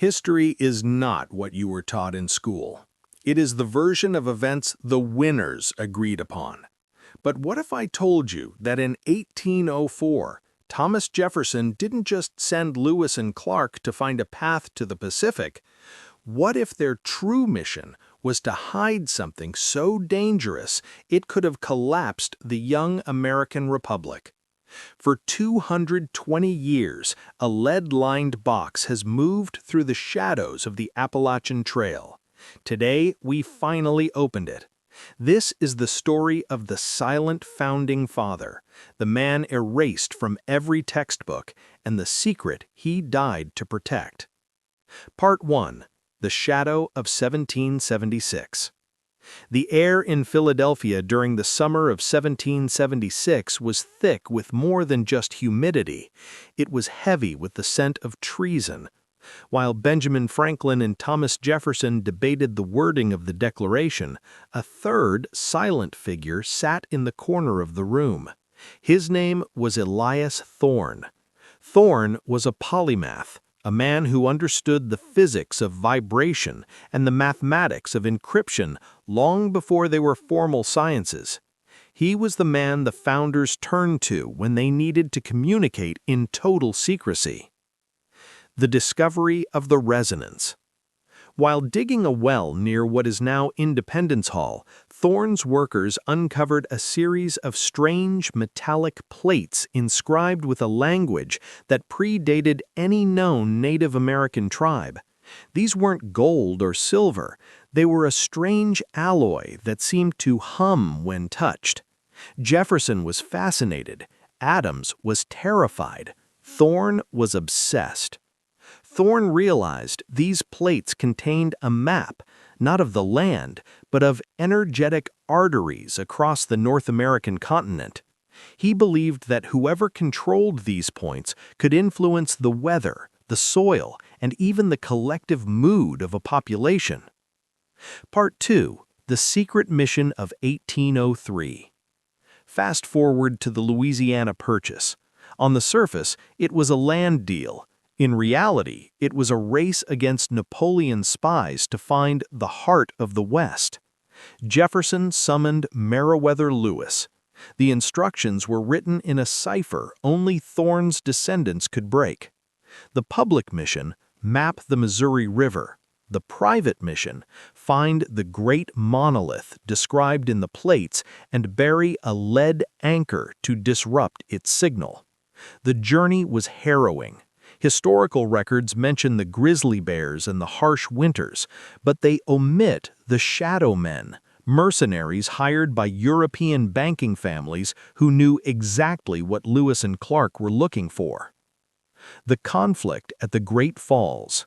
History is not what you were taught in school. It is the version of events the winners agreed upon. But what if I told you that in 1804, Thomas Jefferson didn't just send Lewis and Clark to find a path to the Pacific? What if their true mission was to hide something so dangerous it could have collapsed the young American Republic? For 220 years, a lead-lined box has moved through the shadows of the Appalachian Trail. Today, we finally opened it. This is the story of the silent founding father, the man erased from every textbook, and the secret he died to protect. Part 1. The Shadow of 1776. The air in Philadelphia during the summer of 1776 was thick with more than just humidity. It was heavy with the scent of treason. While Benjamin Franklin and Thomas Jefferson debated the wording of the Declaration, a third, silent figure sat in the corner of the room. His name was Elias Thorne. Thorne was a polymath, a man who understood the physics of vibration and the mathematics of encryption long before they were formal sciences. He was the man the founders turned to when they needed to communicate in total secrecy. The discovery of the resonance. While digging a well near what is now Independence Hall, Thorne's workers uncovered a series of strange metallic plates inscribed with a language that predated any known Native American tribe. These weren't gold or silver, they were a strange alloy that seemed to hum when touched. Jefferson was fascinated, Adams was terrified, Thorne was obsessed. Thorne realized these plates contained a map, not of the land, but of energetic arteries across the North American continent. He believed that whoever controlled these points could influence the weather, the soil, and even the collective mood of a population. Part 2. The Secret Mission of 1803. Fast forward to the Louisiana Purchase. On the surface, it was a land deal. In reality, it was a race against Napoleon's spies to find the heart of the West. Jefferson summoned Meriwether Lewis. The instructions were written in a cipher only Thorne's descendants could break. The public mission, map the Missouri River. The private mission, find the great monolith described in the plates and bury a lead anchor to disrupt its signal. The journey was harrowing. Historical records mention the grizzly bears and the harsh winters, but they omit the shadow men, mercenaries hired by European banking families who knew exactly what Lewis and Clark were looking for. The conflict at the Great Falls.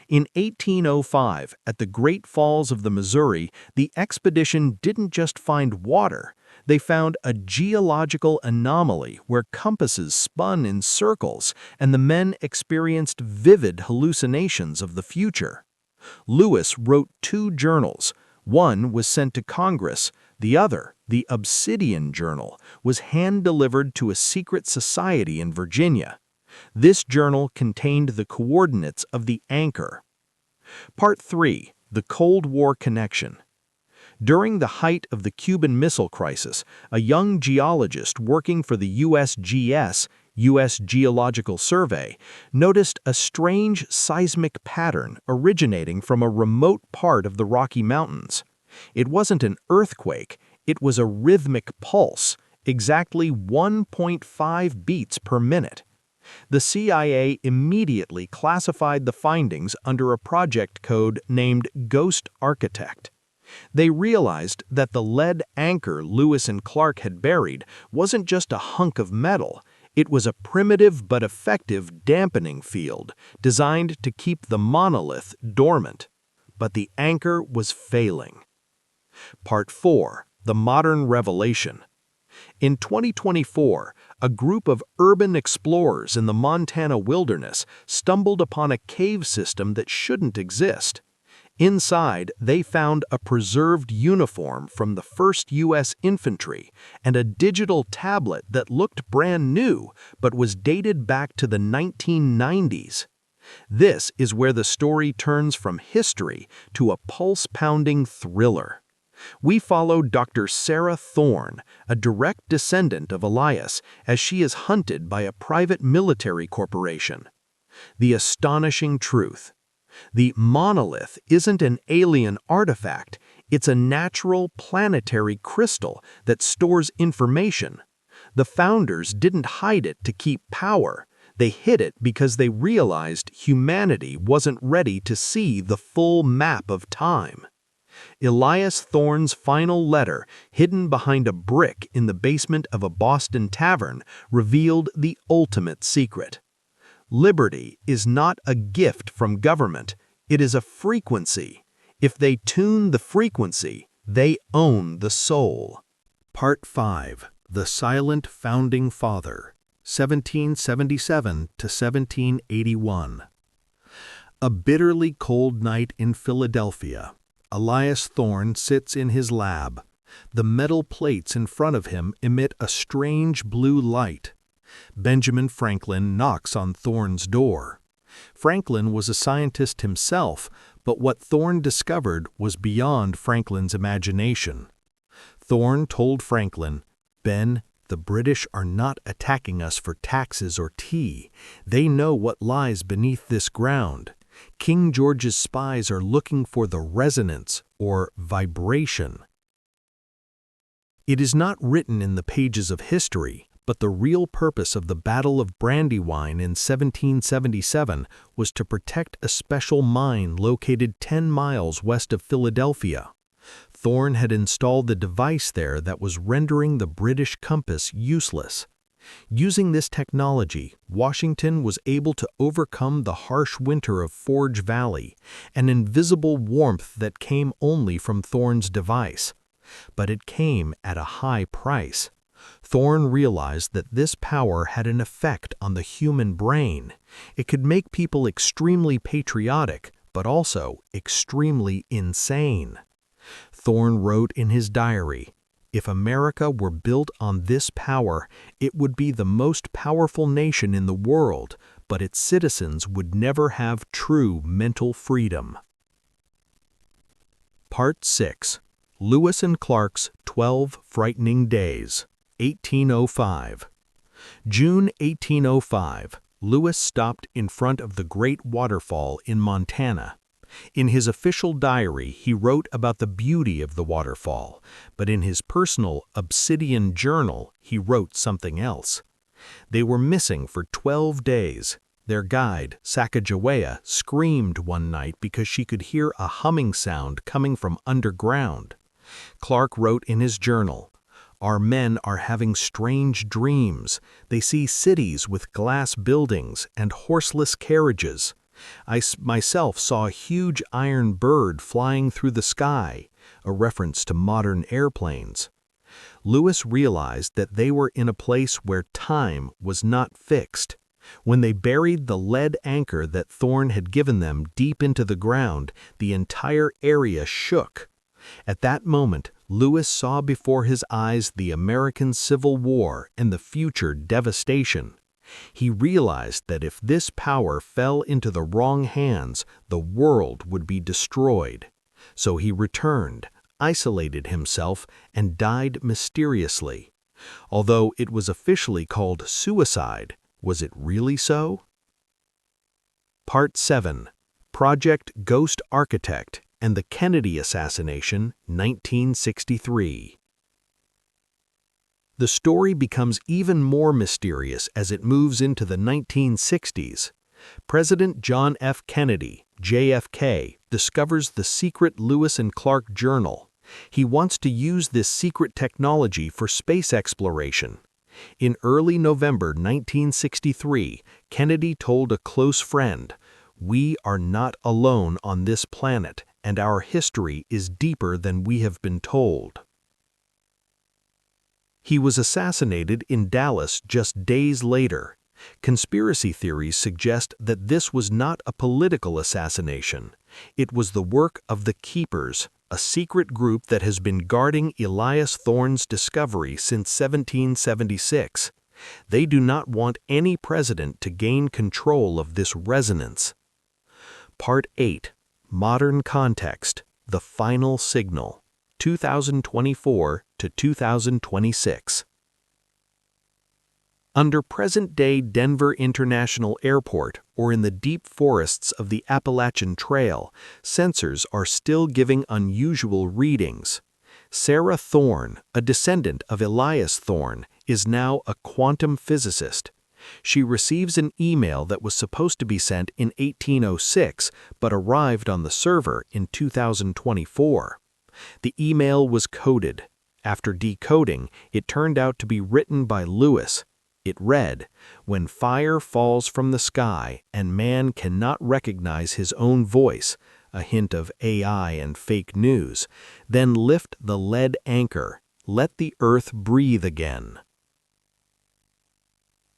In 1805, at the Great Falls of the Missouri, the expedition didn't just find water. They found a geological anomaly where compasses spun in circles and the men experienced vivid hallucinations of the future. Lewis wrote 2 journals. One was sent to Congress. The other, the Obsidian Journal, was hand-delivered to a secret society in Virginia. This journal contained the coordinates of the anchor. Part 3. The Cold War Connection. During the height of the Cuban Missile Crisis, a young geologist working for the USGS, U.S. Geological Survey, noticed a strange seismic pattern originating from a remote part of the Rocky Mountains. It wasn't an earthquake, it was a rhythmic pulse, exactly 1.5 beats per minute. The CIA immediately classified the findings under a project code named Ghost Architect. They realized that the lead anchor Lewis and Clark had buried wasn't just a hunk of metal, it was a primitive but effective dampening field designed to keep the monolith dormant. But the anchor was failing. Part 4. The Modern Revelation. In 2024, a group of urban explorers in the Montana wilderness stumbled upon a cave system that shouldn't exist. Inside, they found a preserved uniform from the 1st U.S. Infantry and a digital tablet that looked brand new but was dated back to the 1990s. This is where the story turns from history to a pulse-pounding thriller. We follow Dr. Sarah Thorne, a direct descendant of Elias, as she is hunted by a private military corporation. The astonishing truth. The monolith isn't an alien artifact, it's a natural planetary crystal that stores information. The founders didn't hide it to keep power. They hid it because they realized humanity wasn't ready to see the full map of time. Elias Thorne's final letter, hidden behind a brick in the basement of a Boston tavern, revealed the ultimate secret. Liberty is not a gift from government, it is a frequency. If they tune the frequency, they own the soul. Part 5. The Silent Founding Father, 1777 to 1781. A bitterly cold night in Philadelphia. Elias Thorne sits in his lab. The metal plates in front of him emit a strange blue light. Benjamin Franklin knocks on Thorne's door. Franklin was a scientist himself, but what Thorne discovered was beyond Franklin's imagination. Thorne told Franklin, "Ben, the British are not attacking us for taxes or tea. They know what lies beneath this ground. King George's spies are looking for the resonance, or vibration." It is not written in the pages of history, but the real purpose of the Battle of Brandywine in 1777 was to protect a special mine located 10 miles west of Philadelphia. Thorne had installed the device there that was rendering the British compass useless. Using this technology, Washington was able to overcome the harsh winter of Forge Valley, an invisible warmth that came only from Thorne's device. But it came at a high price. Thorne realized that this power had an effect on the human brain. It could make people extremely patriotic, but also extremely insane. Thorne wrote in his diary, "If America were built on this power, it would be the most powerful nation in the world, but its citizens would never have true mental freedom." Part 6. Lewis and Clark's 12 Frightening Days, 1805. June 1805, Lewis stopped in front of the Great Waterfall in Montana. In his official diary, he wrote about the beauty of the waterfall, but in his personal Obsidian journal, he wrote something else. They were missing for 12 days. Their guide, Sacagawea, screamed one night because she could hear a humming sound coming from underground. Clark wrote in his journal, "Our men are having strange dreams. They see cities with glass buildings and horseless carriages. I myself saw a huge iron bird flying through the sky," a reference to modern airplanes. Lewis realized that they were in a place where time was not fixed. When they buried the lead anchor that Thorne had given them deep into the ground, the entire area shook. At that moment, Lewis saw before his eyes the American Civil War and the future devastation. He realized that if this power fell into the wrong hands, the world would be destroyed. So he returned, isolated himself, and died mysteriously. Although it was officially called suicide, was it really so? Part 7. Project Ghost Architect and the Kennedy Assassination, 1963. The story becomes even more mysterious as it moves into the 1960s. President John F. Kennedy, JFK, discovers the secret Lewis and Clark journal. He wants to use this secret technology for space exploration. In early November 1963, Kennedy told a close friend, "We are not alone on this planet, and our history is deeper than we have been told." He was assassinated in Dallas just days later. Conspiracy theories suggest that this was not a political assassination. It was the work of the Keepers, a secret group that has been guarding Elias Thorne's discovery since 1776. They do not want any president to gain control of this resonance. Part 8. Modern Context. The Final Signal. 2024 to 2026. Under present-day Denver International Airport or in the deep forests of the Appalachian Trail, sensors are still giving unusual readings. Sarah Thorne, a descendant of Elias Thorne, is now a quantum physicist. She receives an email that was supposed to be sent in 1806 but arrived on the server in 2024. The email was coded. After decoding, it turned out to be written by Lewis. It read, "When fire falls from the sky and man cannot recognize his own voice," a hint of AI and fake news, "then lift the lead anchor. Let the earth breathe again."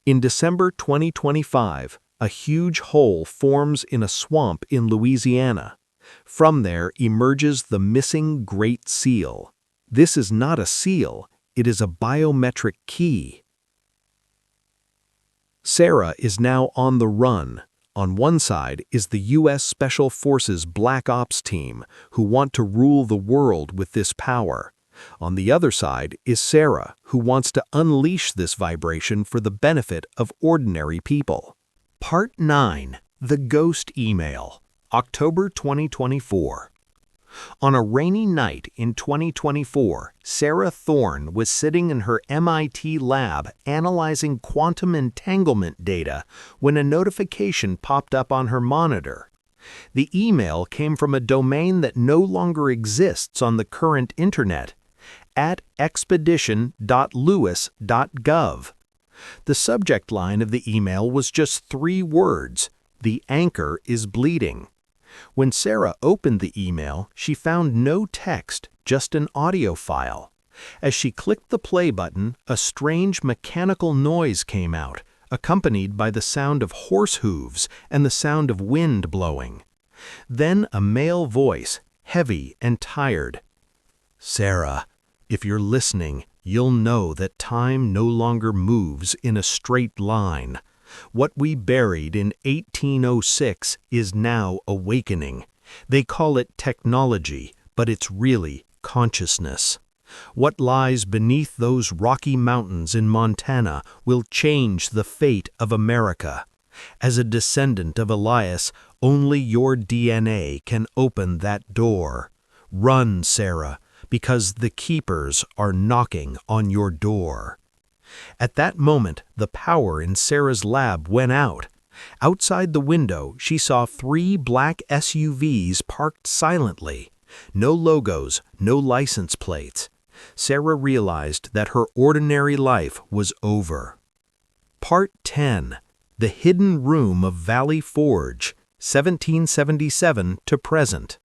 In December 2025, a huge hole forms in a swamp in Louisiana. From there emerges the missing Great Seal. This is not a seal, it is a biometric key. Sarah is now on the run. On one side is the U.S. Special Forces Black Ops team, who want to rule the world with this power. On the other side is Sarah, who wants to unleash this vibration for the benefit of ordinary people. Part 9. The Ghost Email. October 2024. On a rainy night in 2024, Sarah Thorne was sitting in her MIT lab analyzing quantum entanglement data when a notification popped up on her monitor. The email came from a domain that no longer exists on the current internet, at expedition.lewis.gov. The subject line of the email was just 3 words: "The anchor is bleeding." When Sarah opened the email, she found no text, just an audio file. As she clicked the play button, a strange mechanical noise came out, accompanied by the sound of horse hooves and the sound of wind blowing. Then a male voice, heavy and tired. "Sarah, if you're listening, you'll know that time no longer moves in a straight line. What we buried in 1806 is now awakening. They call it technology, but it's really consciousness. What lies beneath those Rocky Mountains in Montana will change the fate of America. As a descendant of Elias, only your DNA can open that door. Run, Sarah, because the keepers are knocking on your door." At that moment, the power in Sarah's lab went out. Outside the window, she saw 3 black SUVs parked silently. No logos, no license plates. Sarah realized that her ordinary life was over. Part 10. The Hidden Room of Valley Forge, 1777 to present.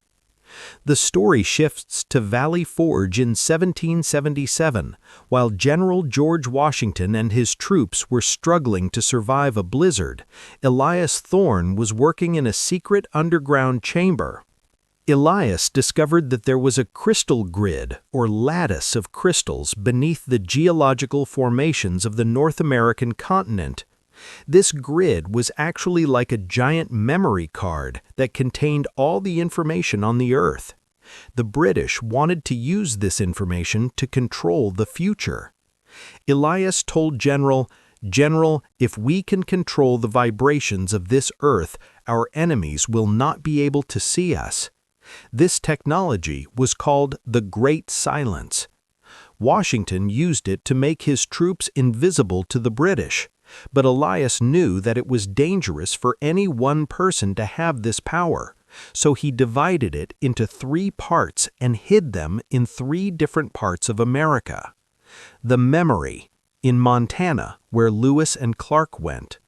The story shifts to Valley Forge in 1777, while General George Washington and his troops were struggling to survive a blizzard. Elias Thorne was working in a secret underground chamber. Elias discovered that there was a crystal grid, or lattice of crystals, beneath the geological formations of the North American continent. This grid was actually like a giant memory card that contained all the information on the Earth. The British wanted to use this information to control the future. Elias told General, if we can control the vibrations of this Earth, our enemies will not be able to see us." This technology was called the Great Silence. Washington used it to make his troops invisible to the British. But Elias knew that it was dangerous for any one person to have this power, so he divided it into 3 parts and hid them in 3 different parts of America. The memory, in Montana, where Lewis and Clark went.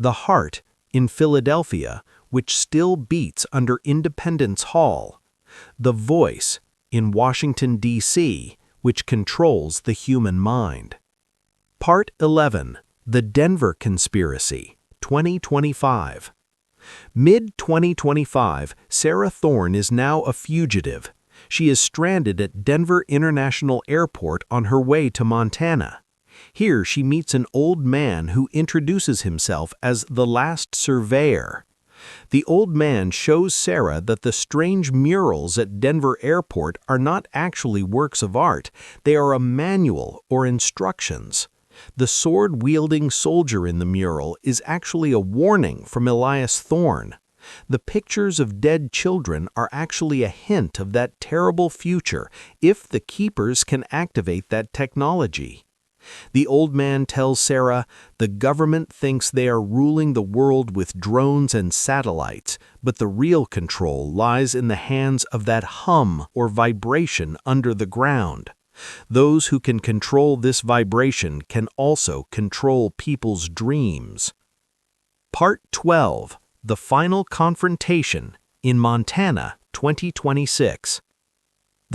The heart, in Philadelphia, which still beats under Independence Hall. The voice, in Washington, D.C., which controls the human mind. Part 11. The Denver Conspiracy, 2025. Mid-2025, Sarah Thorne is now a fugitive. She is stranded at Denver International Airport on her way to Montana. Here she meets an old man who introduces himself as the last surveyor. The old man shows Sarah that the strange murals at Denver Airport are not actually works of art, they are a manual or instructions. The sword-wielding soldier in the mural is actually a warning from Elias Thorne. The pictures of dead children are actually a hint of that terrible future if the keepers can activate that technology. The old man tells Sarah, the government thinks they are ruling the world with drones and satellites, but the real control lies in the hands of that hum or vibration under the ground. Those who can control this vibration can also control people's dreams. Part 12. The Final Confrontation in Montana, 2026.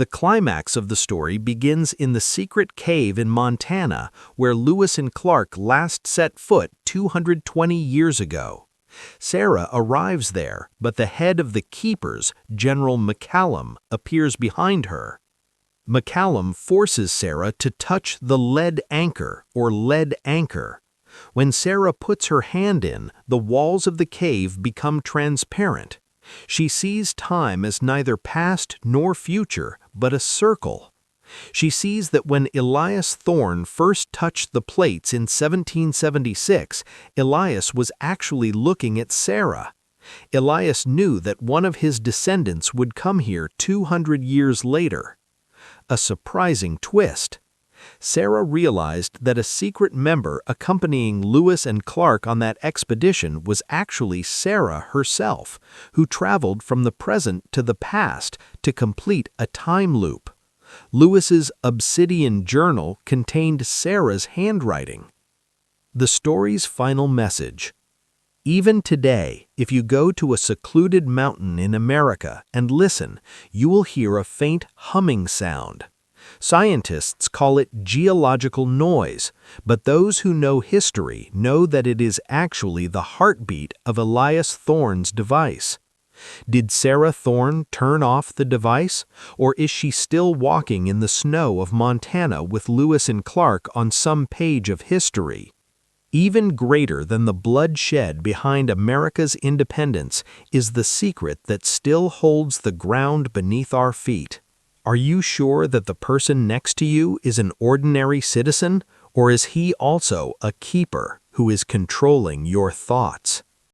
The climax of the story begins in the secret cave in Montana where Lewis and Clark last set foot 220 years ago. Sarah arrives there, but the head of the keepers, General McCallum, appears behind her. McCallum forces Sarah to touch the lead anchor or lead anchor. When Sarah puts her hand in, the walls of the cave become transparent. She sees time as neither past nor future, but a circle. She sees that when Elias Thorne first touched the plates in 1776, Elias was actually looking at Sarah. Elias knew that one of his descendants would come here 200 years later. A surprising twist. Sarah realized that a secret member accompanying Lewis and Clark on that expedition was actually Sarah herself, who traveled from the present to the past to complete a time loop. Lewis's obsidian journal contained Sarah's handwriting. The story's final message. Even today, if you go to a secluded mountain in America and listen, you will hear a faint humming sound. Scientists call it geological noise, but those who know history know that it is actually the heartbeat of Elias Thorne's device. Did Sarah Thorne turn off the device, or is she still walking in the snow of Montana with Lewis and Clark on some page of history? Even greater than the bloodshed behind America's independence is the secret that still holds the ground beneath our feet. Are you sure that the person next to you is an ordinary citizen, or is he also a keeper who is controlling your thoughts?